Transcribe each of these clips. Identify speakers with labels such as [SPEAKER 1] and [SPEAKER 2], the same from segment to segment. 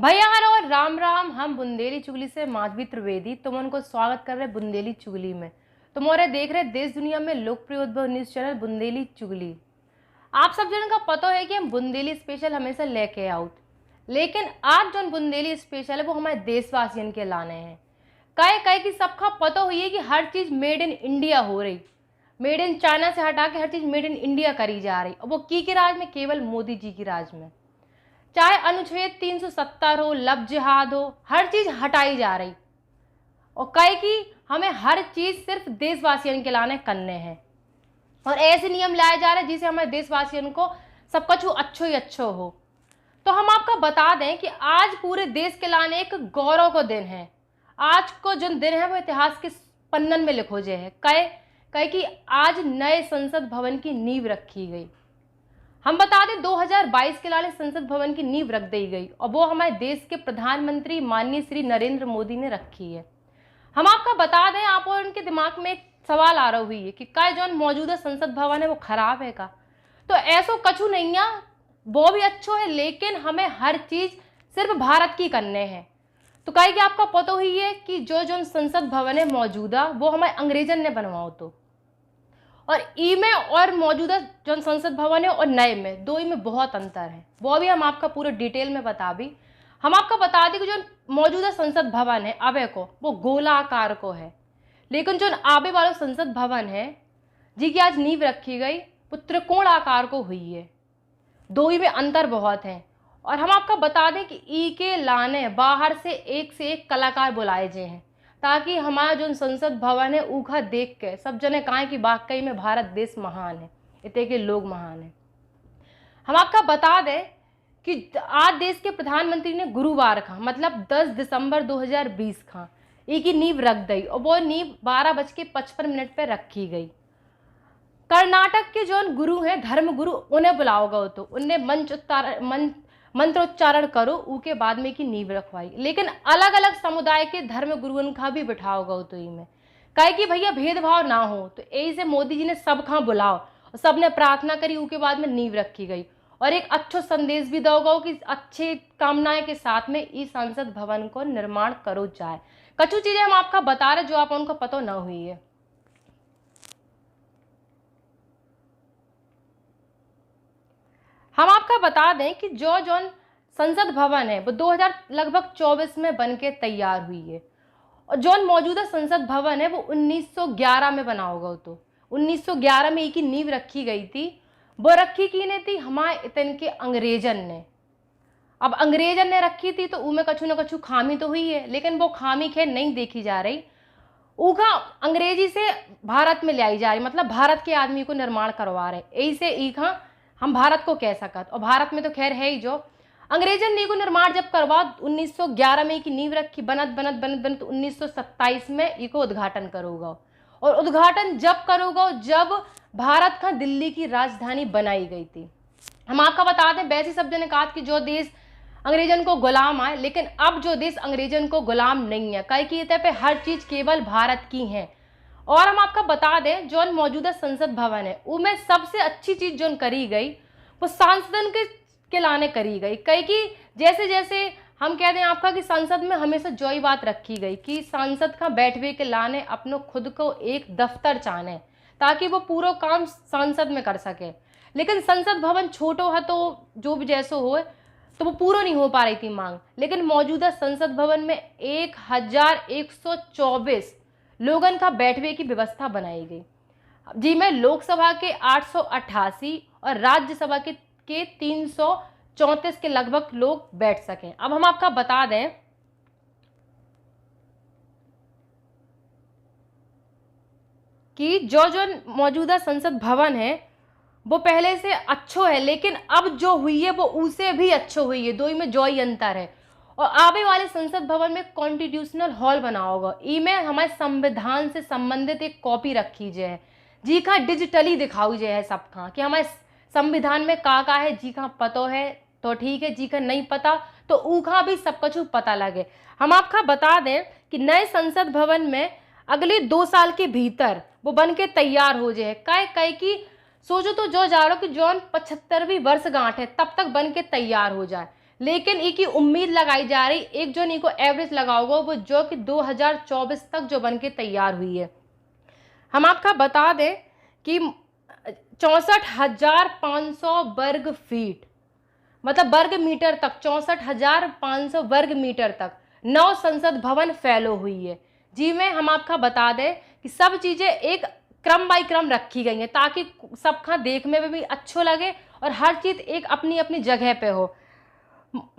[SPEAKER 1] भैया हर और राम राम। हम बुंदेली चुगली से माधवी त्रिवेदी तुम उनको स्वागत कर रहे बुंदेली चुगली में। तुम और देख रहे देश दुनिया में लोकप्रिय उद्भव न्यूज चैनल बुंदेली चुगली। आप सब जन का पता है कि हम बुंदेली स्पेशल हमेशा लेके आउट, लेकिन आज जो बुंदेली स्पेशल है वो हमारे देशवासियों के लाने हैं। कहे कहे कि सबका पता हुई है कि हर चीज मेड इन इंडिया हो रही, मेड इन चाइना से हटा के हर चीज मेड इन इंडिया करी जा रही, और वो की के राज में, केवल मोदी जी की राज में। चाहे अनुच्छेद 370 हो, लव जिहाद हो, हर चीज हटाई जा रही और कहे कि हमें हर चीज सिर्फ देशवासियों के लाने करने हैं और ऐसे नियम लाए जा रहे हैं जिसे हमारे देशवासियों को सब कुछ अच्छो ही अच्छो हो। तो हम आपको बता दें कि आज पूरे देश के लाने एक गौरव को दिन है। आज को जो दिन है वो इतिहास के पन्नन में लिखो जे है। कहे कि आज नए संसद भवन की नींव रखी गई। हम बता दें 2022 के लाने संसद भवन की नींव रख दी गई और वो हमारे देश के प्रधानमंत्री माननीय श्री नरेंद्र मोदी ने रखी है। हम आपका बता दें, आप और उनके दिमाग में एक सवाल आ रहा हुई है कि क्या जो मौजूदा संसद भवन है वो खराब है का? तो ऐसो कछु नहीं है, वो भी अच्छो है, लेकिन हमें हर चीज सिर्फ भारत की करने हैं। तो कहे कि आपका पता ही है कि जो संसद भवन है मौजूदा वो हमारे अंग्रेजन ने बनवाओ तो, और ई में और मौजूदा जो संसद भवन है और नए में, दो ही में बहुत अंतर है। वो भी हम आपका पूरे डिटेल में बता भी। हम आपको बता दें कि जो मौजूदा संसद भवन है आबे को वो गोलाकार को है, लेकिन जो आबे वाला संसद भवन है जी की आज नींव रखी गई वो त्रिकोण आकार को हुई है। दो ही में अंतर बहुत है। और हम आपको बता दें कि ई के लाने बाहर से एक कलाकार बुलाए गए हैं ताकि हमारा जो संसद भवन है ऊखा देख के सब जने कहें कि वाकई में भारत देश महान है, इतने के लोग महान है। हम आपका बता दें कि आज देश के प्रधानमंत्री ने गुरुवार का मतलब 10 दिसंबर 2020 का ई की नींव रख दी और वो नींव 12:55 पर रखी गई। कर्नाटक के जो गुरु हैं, धर्म गुरु, उन्हें बुलाओ गो तो उन्हें मंत्रोच्चारण करो ऊके बाद में की नींव रखवाई। लेकिन अलग अलग समुदाय के धर्म गुरुओं का भी बिठाओ गो तो में कहे कि भैया भेदभाव ना हो, तो यही से मोदी जी ने सब खा बुलाओ और सबने प्रार्थना करी, ऊके बाद में नींव रखी गई और एक अच्छो संदेश भी दो गो कि अच्छे कामनाएं के साथ में इस संसद भवन को निर्माण करो जाए। कछु चीजें हम आपका बता रहे जो आप उनको पता ना हुई है। हम आपका बता दें कि जो संसद भवन है वो 2024 में बन के तैयार हुई है और जो मौजूदा संसद भवन है वो 1911 में बना होगा। तो 1911 में एक नींव रखी गई थी। वो रखी की ने थी हमारे इतन के अंग्रेजन ने। अब अंग्रेजन ने रखी थी तो उनमें कछु न कछु खामी तो हुई है, लेकिन वो खामी खैर नहीं देखी जा रही। ऊखा अंग्रेजी से भारत में ले आई जा रही, मतलब भारत के आदमी को निर्माण करवा रहे, यही से ईखा हम भारत को कह सकत। और भारत में तो खैर है ही। जो अंग्रेजन ने को निर्माण जब करवा 1911 में की नींव रखी, बनत बनत बनत बनत 1927 में इको उद्घाटन करोगा। और उद्घाटन जब करोगा जब भारत का दिल्ली की राजधानी बनाई गई थी। हम आपका बता दें, वैसे सब ने कहा कि जो देश अंग्रेजन को गुलाम आए, लेकिन अब जो देश अंग्रेजन को गुलाम नहीं है, कई की पे हर चीज केवल भारत की है। और हम आपका बता दें जो मौजूदा संसद भवन है उनमें सबसे अच्छी चीज जो करी गई वो सांसदन के लाने करी गई। कई कि जैसे जैसे हम कह दें आपका कि संसद में हमेशा जो ही बात रखी गई कि सांसद का बैठवे के लाने अपनो खुद को एक दफ्तर चाहने ताकि वो पूरा काम सांसद में कर सके। लेकिन संसद भवन छोटो है तो जो भी जैसो हो तो वो पूरा नहीं हो पा रही थी मांग। लेकिन मौजूदा संसद भवन में 1124 लोगन का बैठवे की व्यवस्था बनाई गई, जी में लोकसभा के 888 और राज्यसभा के 334 के लगभग लोग बैठ सकें। अब हम आपका बता दें कि जो मौजूदा संसद भवन है वो पहले से अच्छो है, लेकिन अब जो हुई है वो उसे भी अच्छो हुई है। दो ही में जो ही अंतर है। और आगे वाले संसद भवन में कॉन्स्टिट्यूशनल हॉल बना होगा। इसमें हमारे संविधान से संबंधित एक कॉपी रखी जाए, जी का डिजिटली दिखाई जाए सबका कि हमारे संविधान में का है, जी का पता है तो ठीक है, जी का नहीं पता तो ऊखा भी सब कुछ पता लगे। हम आपका बता दें कि नए संसद भवन में अगले 2 साल के भीतर वो बन के तैयार हो जाए। कई की सोचो तो जो जा रहा हो कि जौन 75वीं वर्षगांठ है तब तक बन के तैयार हो जाए। लेकिन इकी उम्मीद लगाई जा रही एक जो इनको एवरेज लगाओगा वो जो कि 2024 तक जो बन के तैयार हुई है। हम आपका बता दें कि 64,500 वर्ग फीट मतलब वर्ग मीटर तक 64,500 वर्ग मीटर तक 9 संसद भवन फैलो हुई है। जी में हम आपका बता दें कि सब चीज़ें एक क्रम बाई क्रम रखी गई हैं ताकि सबका देखने में भी अच्छो लगे और हर चीज़ एक अपनी अपनी जगह पे हो।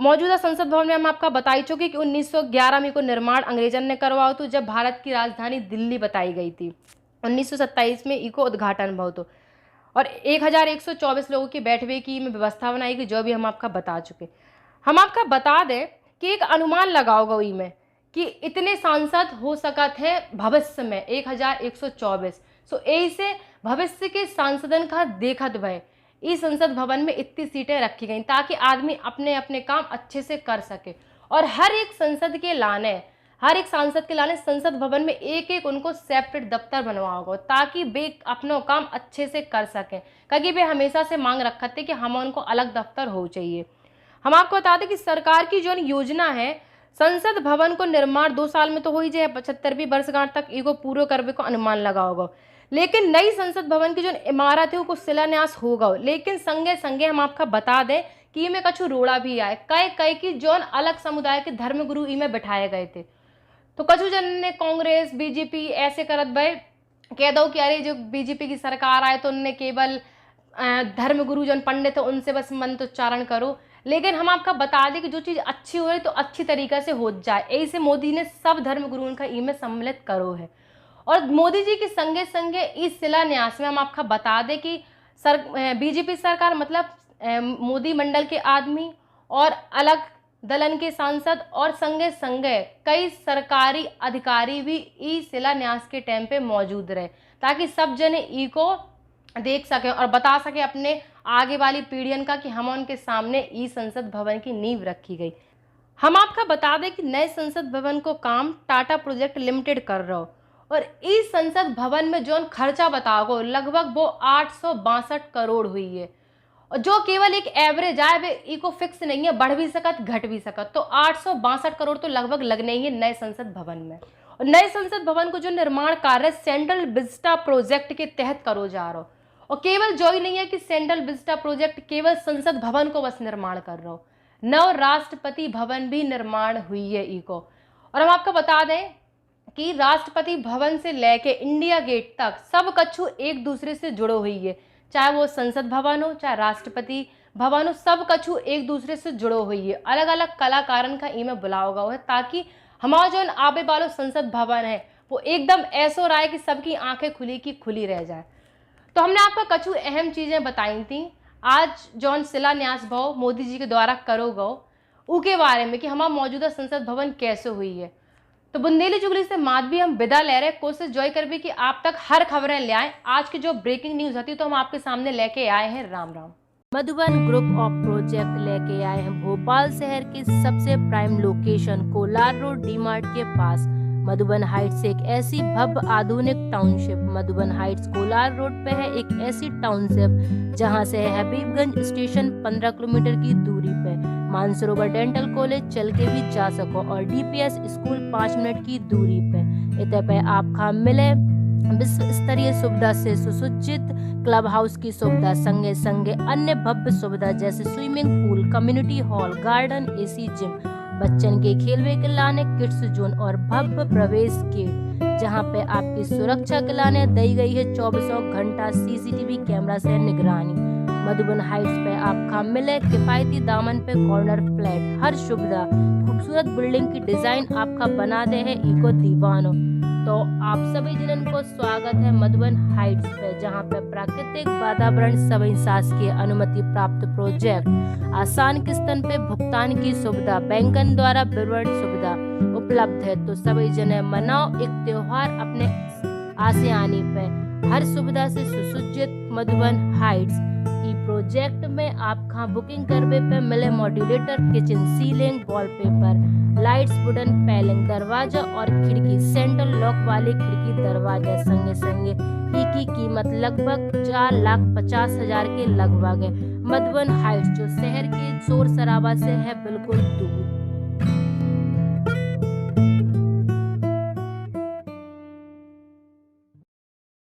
[SPEAKER 1] मौजूदा संसद भवन में हम आपका बताई चुकी कि 1911 में को निर्माण अंग्रेजन ने करवाओ तो जब भारत की राजधानी दिल्ली बताई गई थी। 1927 में इको उद्घाटन भव तो और 1124 लोगों की बैठने की में व्यवस्था बनाई गई जो भी हम आपका बता चुके। हम आपका बता दें कि एक अनुमान लगाओ गई में कि इतने सांसद हो सकत है भविष्य में 1124। सो ऐसे भविष्य के सांसदन का देखत भय इस संसद भवन में इतनी सीटें रखी गई ताकि आदमी अपने अपने काम अच्छे से कर सके और हर एक सांसद के लाने संसद भवन में एक एक उनको सेपरेट दफ्तर बनवाओगे ताकि वे अपना काम अच्छे से कर सकें। क्योंकि वे हमेशा से मांग रखते कि हम उनको अलग दफ्तर हो चाहिए। हम आपको बता दें कि सरकार की जो योजना है संसद भवन को निर्माण 2 साल में तो हो ही जाए 75वीं वर्षगांठ तक इको पूरा करने को अनुमान लगाओगे। लेकिन नई संसद भवन की जो इमारत है वो शिलान्यास होगा। लेकिन संगे संगे हम आपका बता दें कि इमें कछु रोड़ा भी आए कई की जो अलग समुदाय के धर्मगुरु इमें बैठाए गए थे। तो कछु जन ने कांग्रेस बीजेपी ऐसे करत भाई कह दो कि अरे जो बीजेपी की सरकार आए तो उनने केवल धर्मगुरु जो पंडित है उनसे बस मंत्रोच्चारण करो। लेकिन हम आपका बता दें कि जो चीज़ अच्छी हो तो अच्छी तरीके से हो जाए ऐसे मोदी ने सब धर्मगुरुओं का इमें सम्मिलित करो है। और मोदी जी के संगे संगे इस शिलान्यास में हम आपका बता दें कि बीजेपी सरकार मतलब मोदी मंडल के आदमी और अलग दलन के सांसद और संगे संगे कई सरकारी अधिकारी भी इस शिलान्यास के टाइम पे मौजूद रहे ताकि सब जने ई को देख सके और बता सके अपने आगे वाली पीढ़ियन का कि हम उनके सामने ई संसद भवन की नींव रखी गई। हम आपका बता दें कि नए संसद भवन को काम टाटा प्रोजेक्ट लिमिटेड कर रहा हो और इस संसद भवन में जो खर्चा बताओ लगभग वो 862 करोड़ हुई है और जो केवल एक एवरेज आए वे इको फिक्स नहीं है, बढ़ भी सकत घट भी सकत। तो 862 करोड़ तो लगभग लगने ही है नए संसद भवन में। और नए संसद भवन को जो निर्माण कार्य सेंट्रल विस्टा प्रोजेक्ट के तहत करो जा रहा हो और केवल जो ही नहीं है कि सेंट्रल विस्टा प्रोजेक्ट केवल संसद भवन को बस निर्माण कर रहा हो, नव राष्ट्रपति भवन भी निर्माण हुई है इको। और हम आपको बता दें कि राष्ट्रपति भवन से लेके इंडिया गेट तक सब कछु एक दूसरे से जुड़ो हुई है, चाहे वो संसद भवन हो चाहे राष्ट्रपति भवन हो, सब कछु एक दूसरे से जुड़ो हुई है। अलग अलग कलाकारन का इमें बुलाओ गया है ताकि हमारा जो आबे वालो संसद भवन है वो एकदम ऐसा रहा है कि सबकी आंखें खुली की खुली रह जाए। तो हमने आपको कछु अहम चीज़ें बताई थी आज जौन शिलान्यास भव मोदी जी के द्वारा करो गो के बारे में कि हमारा मौजूदा संसद भवन कैसे हुई है। तो बुंदेली चुगली से माधवी हम विदा ले रहे, कोशिश जॉय कर भी कि आप तक हर खबरें ले आए। आज की जो ब्रेकिंग न्यूज होती तो हम आपके सामने लेके आए हैं। Ram Ram.
[SPEAKER 2] Madhuban group of project लेके आए हैं भोपाल शहर के सबसे prime location Kolar road D-Mart के पास मधुबन हाइट्स एक ऐसी भव्य आधुनिक township. Madhuban Heights Kolar road पे है एक ऐसी टाउनशिप जहां से है हबीबगंज स्टेशन 15 किलोमीटर की दूरी पे, मानसरोवर डेंटल कॉलेज चल के भी जा सको और डीपीएस स्कूल 5 मिनट की दूरी पे। इतने पे आपका मिले विश्व स्तरीय सुविधा से सुसज्जित क्लब हाउस की सुविधा, संगे संगे अन्य भव्य सुविधा जैसे swimming pool, community hall, garden, AC gym, Bachchan के खेलवे के लाने किड्स जोन और भव्य प्रवेश गेट जहां पे आपकी सुरक्षा के लाने दी गई है 24 घंटा सीसीटीवी कैमरा से निगरानी। मधुबन हाइट्स पे आपका मिले किफायती दामन पे कॉर्नर फ्लैट, हर सुविधा, खूबसूरत बिल्डिंग की डिजाइन आपका बना दे है इको दीवानो। तो आप सभी जनन को स्वागत है मधुबन हाइट्स पे जहां पे प्राकृतिक वातावरण सभी शासकीय अनुमति प्राप्त प्रोजेक्ट, आसान किस्तन पे भुगतान की सुविधा, बैंकन द्वारा विवरण सुविधा उपलब्ध है। तो सभी जने मनाओ एक त्योहार अपने आसियानी पे, हर सुविधा से सुसज्जित मधुबन हाइट्स। ई प्रोजेक्ट में आपका बुकिंग करवे पे मिले modular kitchen, ceiling, wallpaper, lights, wooden panelling, दरवाजा और खिड़की, सेंट्रल लॉक वाली खिड़की दरवाजा, संगे संगे की कीमत लगभग 4,50,000 के लगभग है। मधुबन हाइट्स जो शहर के शोर शराबा से है बिल्कुल दूर।